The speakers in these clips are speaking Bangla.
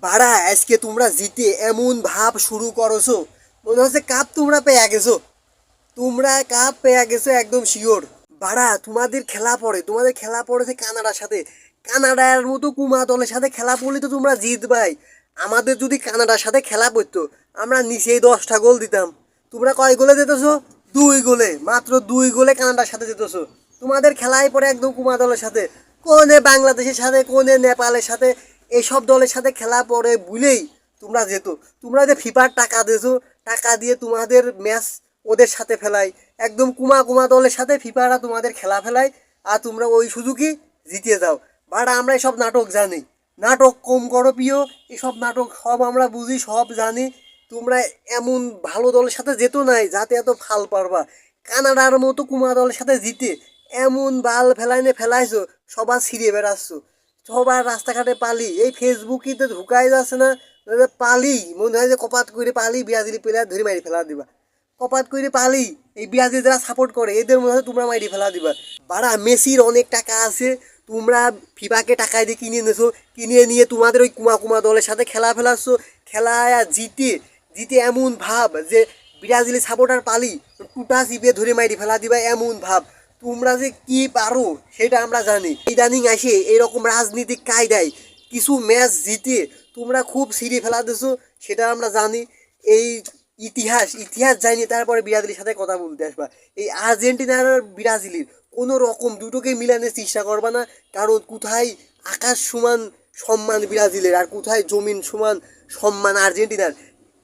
বাড়া আজকে তোমরা জিতে এমন ভাব শুরু করছো, মনে হচ্ছে কাপ তোমরা পেয়ে গেছো। তোমরা কাপ পেয়ে গেছো একদম শিওর। বাড়া তোমাদের খেলা পড়েছে কানাডার সাথে। কানাডার মতো কুমা দলের সাথে খেলা পড়লে তো তোমরা জিতবাই। আমাদের যদি কানাডার সাথে খেলা পড়তো, আমরা নিচেই 10টা গোল দিতাম। তোমরা কয় গোলে যেতেছো? 2 গোলে, মাত্র 2 গোলে কানাডার সাথে যেতেছো। তোমাদের খেলাই পড়ে একদম কুমা দলের সাথে। কোনে বাংলাদেশের সাথে, কোনে নেপালের সাথে, এইসব দলের সাথে খেলা পড়ে বুলেই তোমরা যেত। তোমরা যে ফিফার টাকা দিয়েছো, টাকা দিয়ে তোমাদের ম্যাচ ওদের সাথে ফেলাই, একদম কুমা কুমা দলের সাথে ফিফারা তোমাদের খেলা ফেলায়, আর তোমরা ওই সুযোগই জিতে যাও। বাট আমরা এসব নাটক জানি। নাটক কম করো প্রিয়, এসব নাটক সব আমরা বুঝি, সব জানি। তোমরা এমন ভালো দলের সাথে যেত নাই যাতে এত ফাল পারবা। কানাডার মতো কুমা দলের সাথে জিতে এমন বাল ফেলাইছো, সবার ছিঁড়ে বেড়াচ্ছ। সবার রাস্তাঘাটে পালি, এই ফেসবুকিতে ঢুকাই যাচ্ছে না, পালি মনে হয় যে কপাত করে পালি ব্রাজিল প্লেয়ার ধরে মারি ফেলা দিবা। কপাত করে পালি এই ব্রাজিল যারা সাপোর্ট করে এদের মনে হয় তোমরা মারি ফেলা দিবা। বাড়া মেসির অনেক টাকা আছে, তোমরা ফিফাকে টাকায় দিয়ে কিনে এনেছো, কিনে নিয়ে তোমাদের ওই কুমা কুমা দলের সাথে খেলা ফেলাচ্ছ। খেলায় জিতে জিতে এমন ভাব যে ব্রাজিলের সাপোর্টার পালি টুটা চিপে ধরে মারি ফেলা দিবা, এমন ভাব। তোমরা যে কি পারো সেটা আমরা জানি। ইদানিং আসে এইরকম রাজনীতিক কায়দায় কিছু ম্যাচ জিতে তোমরা খুব সিঁড়ি ফেলা দিছো, সেটা আমরা জানি। এই ইতিহাস ইতিহাস জানি, তারপরে ব্রাজিলের সাথে কথা বলতে আসবা। এই আর্জেন্টিনার আর ব্রাজিলের কোনো রকম দুটোকে মিলানোর চেষ্টা করবা না। কারণ কোথায় আকাশ সমান সম্মান ব্রাজিলের, আর কোথায় জমিন সমান সম্মান আর্জেন্টিনার।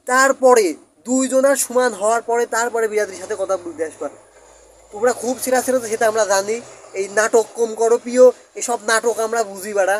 তারপরে দুইজনার সমান হওয়ার পরে তারপরে ব্রাজিলের সাথে কথা বলতে আসবা। তোমরা খুব সেরা সেরা, সেটা আমরা জানি। এই নাটক কম করো প্রিয়, এসব নাটক আমরা বুঝি বাড়া।